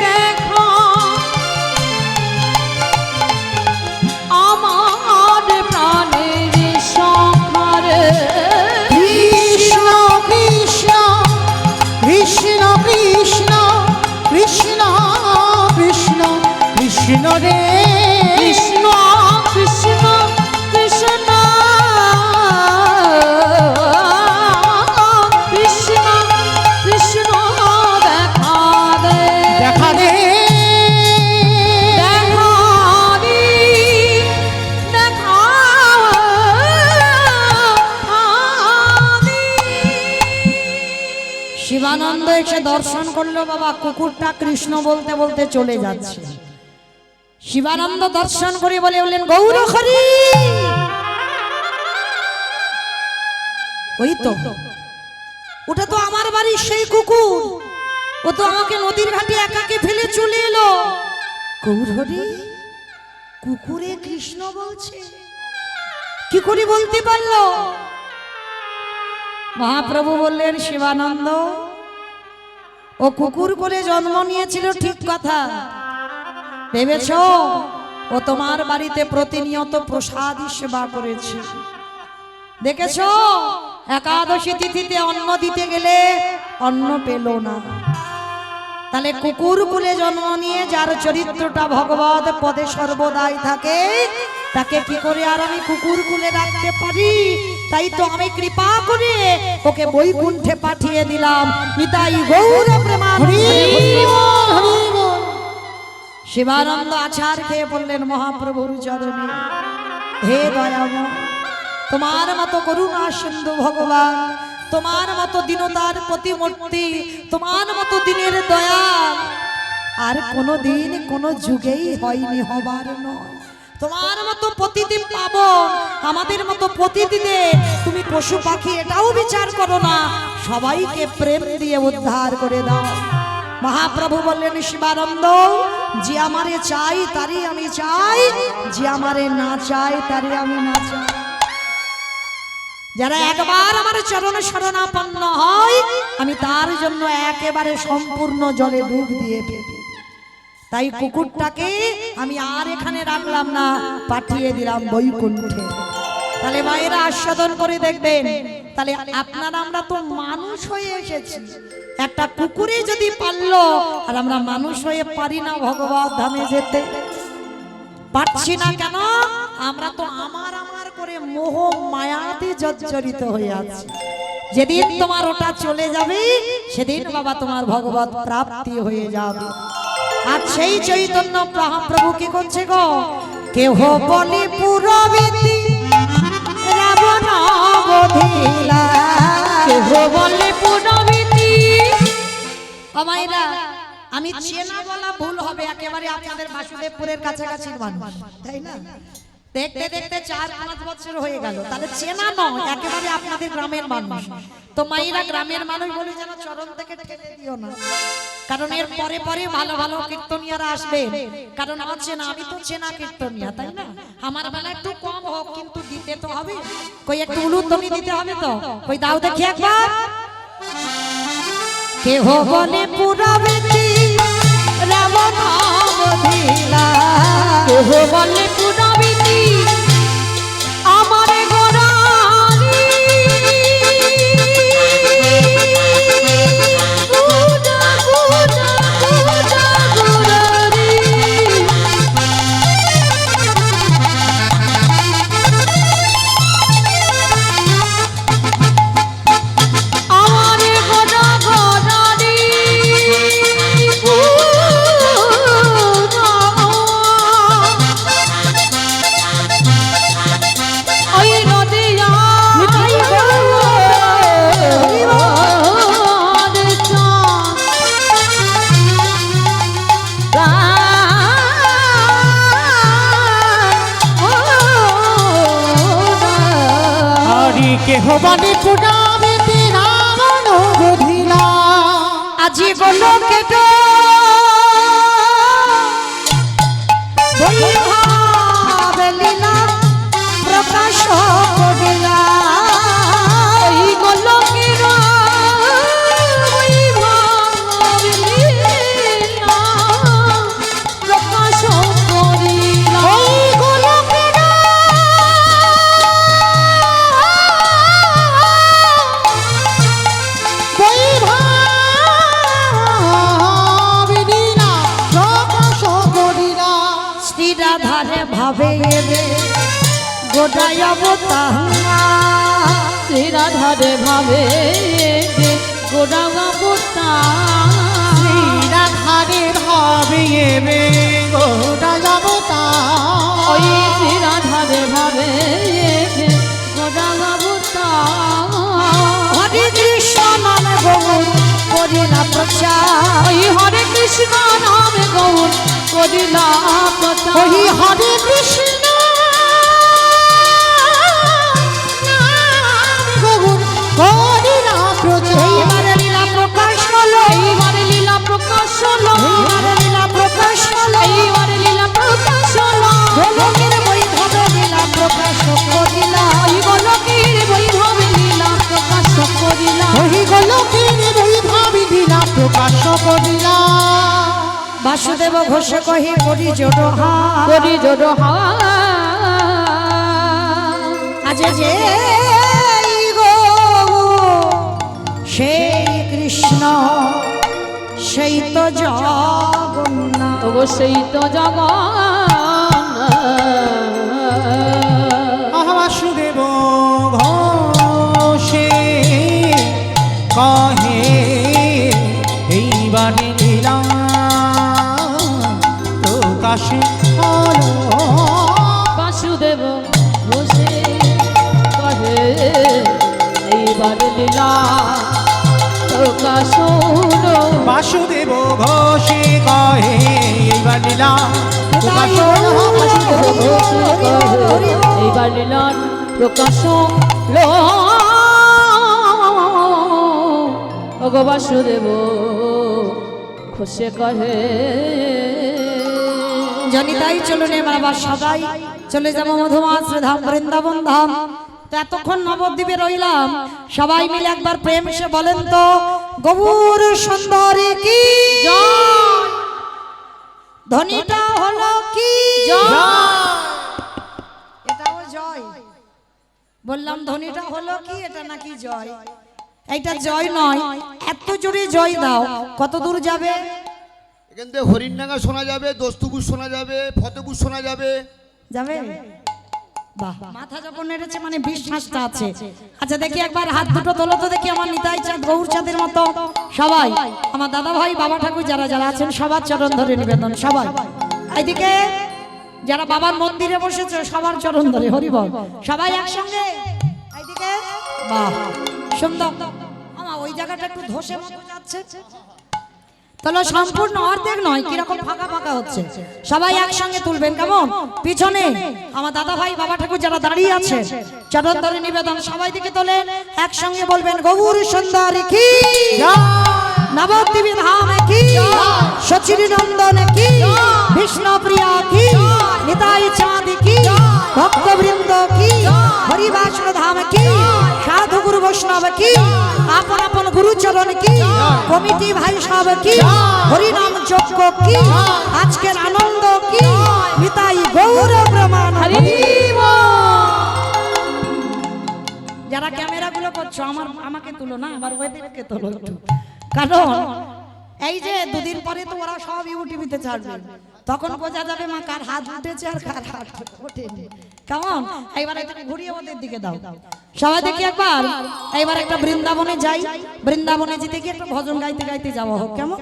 দেখো আমার প্রাণের সখারে। কৃষ্ণ কৃষ্ণ কৃষ্ণ কৃষ্ণ কৃষ্ণ কৃষ্ণ কৃষ্ণ রে কৃষ্ণ কৃষ্ণ কৃষ্ণ কৃষ্ণ কৃষ্ণ দেখা দে, দেখা দে দেখা দি, দেখা দি। শিবানন্দ এসে দর্শন করলো, বাবা কুকুরটা কৃষ্ণ বলতে বলতে চলে যাচ্ছে। শিবানন্দ দর্শন করে বলে বললেন গৌর হরি। ওই তো ওটা তো আমার বাড়ির সেই কুকুর, ও তো আমাকে নদীর ঘাটে একাকে ফেলে চলে এলো। গৌর হরি, কুকুরে কৃষ্ণ বলছে, কি করে বলতে পারলো? মহাপ্রভু বললেন শিবানন্দ, ও কুকুর করে জন্ম নিয়েছিল ঠিক কথা, ভেবেছ ও তোমার বাড়িতে প্রতিনিয়ত প্রসাদী সেবা করেছে, দেখেছ একাদশী তিথিতে অন্ন দিতে গেলে অন্ন পেল না। তাহলে কুকুর কুলে জন্ম নিয়ে যার চরিত্রটা ভগবত পদে সর্বদাই থাকে, তাকে কি করে আর আমি কুকুর কুলে রাখতে পারি? তাই তো আমি কৃপা করে ওকে বৈকুণ্ঠে পাঠিয়ে দিলাম। নিতাই গৌর প্রেমানন্দে। শিবানন্দ আছাড় খেয়ে পড়লেন মহাপ্রভুর চরণে, হে দয়াময়, তোমার মতো করুণা সিন্ধু ভগবান, তোমার মতো দীনতার প্রতিমূর্তি, তোমার মতো দিনের দয়া আর কোনো দিন কোনো যুগেই হয়নি, হবার নয়। তোমার মতো পতিতে পাবো, আমাদের মতো পতিতে তুমি পশু পাখি এটাও বিচার করো না, সবাইকে প্রেম দিয়ে উদ্ধার করে দাও। মহাপ্রভু বললেন শিবানন্দ, যে আমারে চাই তারই আমি চাই, যে আমারে না চাই তারই আমি না চাই। যারা একবার আমার চরণ শরণাপন্ন হয়, আমি তার জন্য একেবারে সম্পূর্ণ জলে ডুব দিয়ে ফেলি। তাই কুকুরটাকে আমি আর এখানে রাখলাম না, পাঠিয়ে দিলাম বৈকুণ্ঠে। তাহলে মায়েরা আস্বাদন করে দেখবেন, তাহলে আপনারা আমরা তো মানুষ হয়ে এসেছি, একটা কুকুরে যদি পারলো আর আমরা মানুষ হয়ে পারি না ভগবত ধামে যেতে? পারছি না কেন? আমরা তো আমার আমার করে মোহ মায়াতে জর্জরিত হয়ে আছি। যেদিন তোমার ওটা চলে যাবে, সেদিন বাবা তোমার ভগবত প্রাপ্তি হয়ে যাবে। আর সেই চৈতন্য প্রভু কি করছে গো? কেহ বলে পুরবিতি রাবণ বধিলা, কেহ বলে পুরবিতি। আমাইরা আমি চেনা বলা ভুল হবে, একেবারে আপনাদের বাসুদেবপুরের কাছাকাছি মানুষ, তাই না? দেখতে দেখতে 4-5 বছর হয়ে গেল, তাহলে চেনা নয়, একেবারে আপনাদের গ্রামের মানুষ। তো মাইরা গ্রামের মানুষ বলে যেন চরণ থেকে ঠেলে দিও না, কারণ এর পরে পরে ভালো ভালো কীর্তনিয়ারা আসবে। কারণ আমার চেনা, আমি তো চেনা কীর্তনিয়া, তাই না? আমার বেলা একটু কম হোক, কিন্তু দিতে তো হবে, কই একটু উলুধ্বনি দিতে হবে তো, কই দাও দেখি একবার। কেহ বলে পুরবিতি রাবণ বধিলা, কেহ বলে পুরবিতি আমারে গোরারি, গুজা গুজা গুজা গোরারি। কেহ বলে পুরাবেতে রাবণ বধিলা আজি গোলকে তো বলিলা প্রকাশ করিলা ওই গোলকের প্রকাশ করিলা ওই গোলকের বৈভবিনীলা প্রকাশ করিলা শ্রী রাধারে ভাবে এবে গোটাই অবতার রাধারে ভাবে গোড়া গোটা রাধারে ভাবে এবে গোটা যাবতা ওই রাধারে ভাবে গোড়া গোটা হরে কৃষ্ণ নামে গৌর করিলা প্রচার ওই হরে কৃষ্ণ নামে গৌর করিলা প্রচার ওই হরে কৃষ্ণ নাম গৌর করিলা প্রচার এইবারে লীলা প্রকাশ হলো এইবারে লীলা প্রকাশ হলো এইবারে লীলা প্রকাশ হলো এইবারে লীলা প্রকাশ হলো গোলকের বৈভবে লীলা প্রকাশ করিলা ওই গোলকের বৈভবে লীলা প্রকাশ করিলা ওই গোলকের বৈভবিনীলা প্রকাশ করিলা বাসুদেব ঘোষ কহি করি জোড়হা করি জোড় আজ যে গো সেই কৃষ্ণ সেই তো জগন্নাথ অবশ্যই তো জগন্নাথ বাসুদেব ঘোষে কহে এইবার লীলা প্রকাশে হলো বাসুদেব বসে কহে এইবার লীলা প্রকাশ হলো বাসুদেব ঘোষে কহে এইবার লীলা প্রকাশ হলো এইবার লীলার প্রকাশ হলো ওগো বাসুদেব খুশে কহে জানি তাই চলুন এবার আবার সবাই চলে যাবো মধুমাস ধাম বৃন্দাবন ধাম তো এতক্ষণ নবদ্বীপে রইলাম সবাই মিলে একবার প্রেম সে বলেন তো গৌর সুন্দরী কি ধ্বনিটা হলো কি এটাও জয় বললাম ধ্বনিটা হলো কি এটা নাকি জয় এইটা জয় নয় এত জোরে জয় দাও কত দূর যাবে এখান থেকে হরিণডাঙ্গা শোনা যাবে, দোস্তুপুর শোনা যাবে, ফতেপুর শোনা যাবে। যাবে বাহ মাথা যখন নেড়েছে মানে বিশ্বাসটা আছে আচ্ছা দেখি একবার হাত দুটো তোলো তো দেখি আমার নিতাই চাঁদ গৌর চাঁদের মতো সবাই আমার দাদা ভাই বাবা ঠাকুর যারা যারা আছেন সবার চরণ ধরে নিবেদন সবাই এইদিকে যারা বাবার মন্দিরে বসেছে সবার চরণ ধরে হরিবল সবাই একসঙ্গে এইদিকে বাহ সুন্দর আমার ওই জায়গাটা একটু ধসে মতো যাচ্ছে তাহলে সম্পূর্ণ অর্ধেক নয় কিরকম ফাঁকা ফাঁকা হচ্ছে সবাই একসঙ্গে তুলবেন কেমন পিছনে আমার দাদা ভাই বাবা ঠাকুর যারা দাঁড়িয়ে আছে চরণ ধরে নিবেদন সবাই দিকে তোলেন একসঙ্গে বলবেন গৌর সুন্দরী কি নবদ্বীপ ধাম কি সচির নন্দন কি বিষ্ণু প্রিয়া কি নিতাই চাঁদ কি ভক্তবৃন্দ কি হরিবাস ধাম কি সাধু গুরু বৈষ্ণব কি আপন আপন গুরু চরণ কি কমিটি ভাই সব কি হরিনাম যজ্ঞ কি আজকের আনন্দ কি নিতাই গৌর প্রমাণ যারা ক্যামেরাগুলো করছো আমাকে তুলো না আমার ওদেরকে তোলো একটু কারণ এই যে দুদিন পরে তো ওরা সব ইউটিউবে ছাড়বে তখন বোঝা যাবে মা কার হাত উঠেছে আর কার হাত ওঠেনি কেমন এইবার এটাকে ঘুরিয়ে ওদের দিকে দাও সবাই দেখি একবার এইবার একটা বৃন্দাবনে যাই বৃন্দাবনে যেতে গিয়ে একটা ভজন গাইতে গাইতে যাওয়া হোক কেমন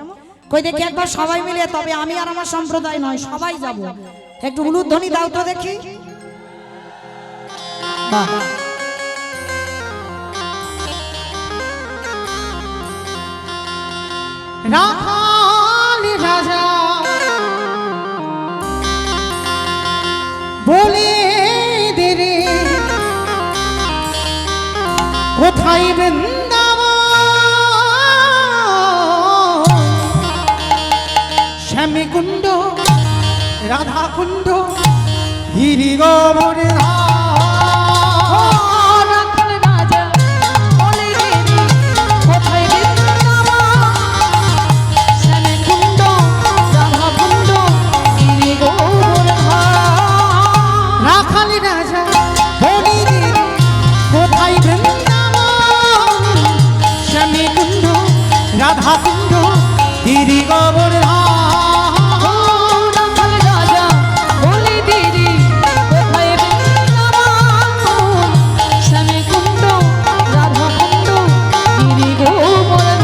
কই দেখি একবার সবাই মিলে তবে আমি আর আমার সম্প্রদায় নয় সবাই যাব একটু উলুধ্বনি দাও তো দেখি বাহ রাখাল রাজা বলে দে রে কোথায় বৃন্দাবন শ্যামকুণ্ড রাধাকুণ্ড গিরিগোবর রাখাল রাজা বলে দেবী কোথায় বৃন্দাবন শ্যামকুণ্ড রাধাকুণ্ড গিরি গোবর্ধন রাখাল রাজা বলি দেবী কোথায় বৃন্দাবন শ্যামকুণ্ড রাধাকুণ্ড গিরিগোবর রাখাল রাজা বলে দেবী কোথায় বৃন্দাবন শ্যামকুণ্ড রাধাকুণ্ড গিরি গোবর্ধন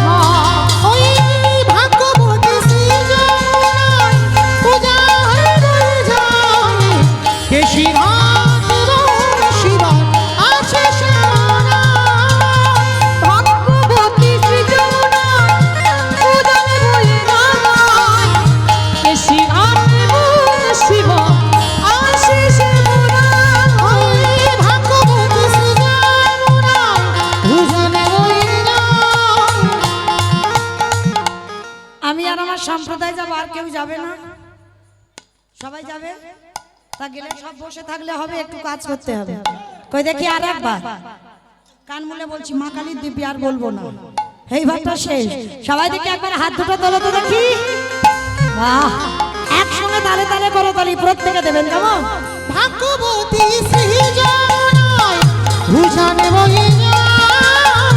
ওই ভাগ্যবতী শ্রী যমুনায় পূজা হয়ে যায় কেশিঘাট শিবা আছে শ্যামনায় ভাগ্যবতী শ্রী যমুনা উদয় বয়ে নামায় কেশি আনবো শিব আশিস মুরান ওই ভাগ্যবতী শ্রী যমুনায় ভুজনে বয়ে যায়। আমি আর আমার সম্প্রদায় যাবো, আর কেউ যাবে না? সবাই যাবে? তা গেলে সব বসে থাকলে হবে, একটু কাজ করতে হবে। কই দেখি আর একবার কান মুলে বলছি, মা কালীর দিব্যি আর বলবো না, এই ভাবটা শেষ। সবাই দেখি একবার হাত দুটো তোলো তো দেখি। বাহ, একসঙ্গে তালে তালে করো তালি, প্রত্যেকে দেবেন কেমন? ভাগ্যবতী শ্রী যমুনায় ভুজনে বয়ে যায়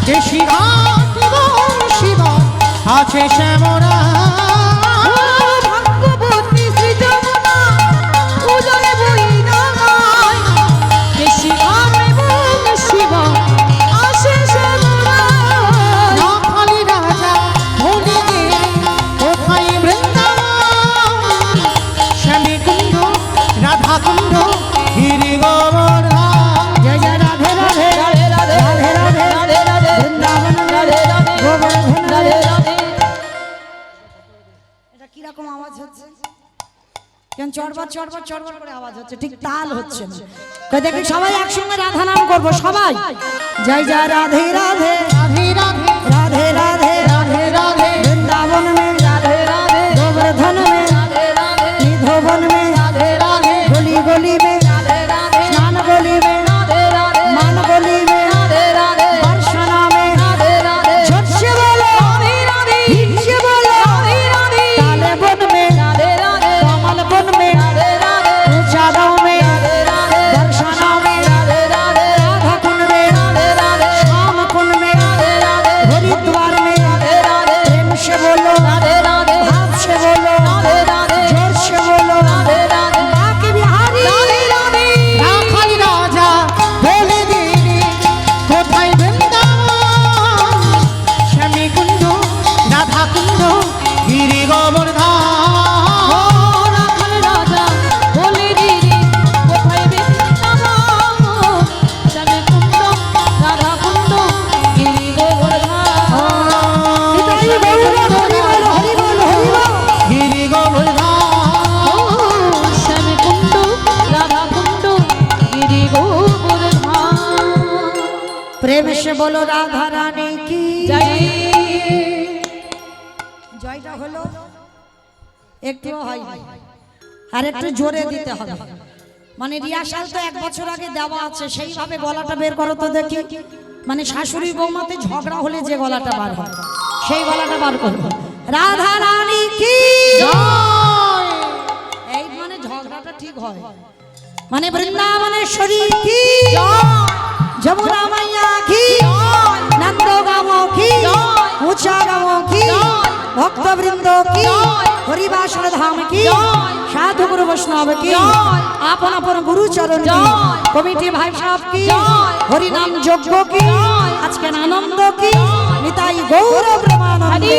কেশিঘাট শিবা আছে শ্যামনায়। ভাগ্যবতী শ্রী যমুনা উদয় বয়ে নামায় কেশি আনবো শিব আশিস মুরান রাখাল রাজা বলি দেবী কোথায় বৃন্দাবন শ্যামকুণ্ড রাধাকুণ্ড গিরিগোবর জয় জয় রাধে রাধে রাধে রাধে রাধে রাধে রাধে রাধে বৃন্দাবন রাধে রাধে গোবর্ধন রাধে রাধে এটা কিরকম আওয়াজ হচ্ছে? কেন চড়বার চড়বার চড়বার করে আওয়াজ হচ্ছে, ঠিক তাল হচ্ছে না। কই দেখি সবাই একসঙ্গে রাধা নাম করবো সবাই। জয় জয় রাধে রাধে রাধে রাধে राधे राधे রাধে রাধে वृंदावन में राधे राधे गोवर्धन में राधे राधे निधोवन में राधे राधे गली गली में राधे राधे स्नान गली में राधे राधे मान गली में राधे राधे दर्शना में राधे राधे झट से बोलो राधे राधे ठीक से बोलो राधे राधे ताले बन में राधे राधे कमल बन में राधे राधे ऊंचा गाँव में राधे राधे दर्शना में राधे राधे राधा कुंड में राधे राधे श्याम कुंड में राधे राधे हरिद्वार में राधे राधे प्रेम से बोलो राधे राधे भाव से बोलो राधे राधे जोर से बोलो राधे राधे बाकी बिहारी राधे राधे রাখাল রাজা বলি দেবী কোথায় বৃন্দাবন শ্যামকুণ্ড রাধাকুণ্ড গিরিগোবর্ধন রাখাল রাজা বলে দিদি কোথায় বৃন্দাবন শ্যামকুণ্ড রাধাকুণ্ড গিরি গোবর্ধন নিতাই গৌর হরি বল হরি বল হরি বল গিরিগোবর্ধন শ্যামকুণ্ড রাধাকুণ্ড গিরি গোবর্ধন प्रेम से बोलो राधा रानी की জয় জয়টা হলো একটু হয় আর একটু জোরে দিতে হবে, মানে রিহার্সাল তো 1 বছর আগে দেওয়া আছে, সেইভাবে গলাটা বের করো তো দেখি। মানে শাশুড়ি বৌমাতে ঝগড়া হলে যে গলাটা বার হয় সেই গলাটা বার করো। রাধা রানী কি এই মানে ঝগড়াটা ঠিক হয়, মানে বৃন্দাবনেশ্বরী কি যমুনা মাইয়া কি নন্দ গাঁও কি ऊंचा गाँव की भक्तवृंद की हरिवासर धाम की साधु गुरु वैष्णव की आपन अपन गुरु चरण की कमिटी भाई साहब की हरि नाम यज्ञ की आज के आनंद की निताई गौर ब्रह्मानंद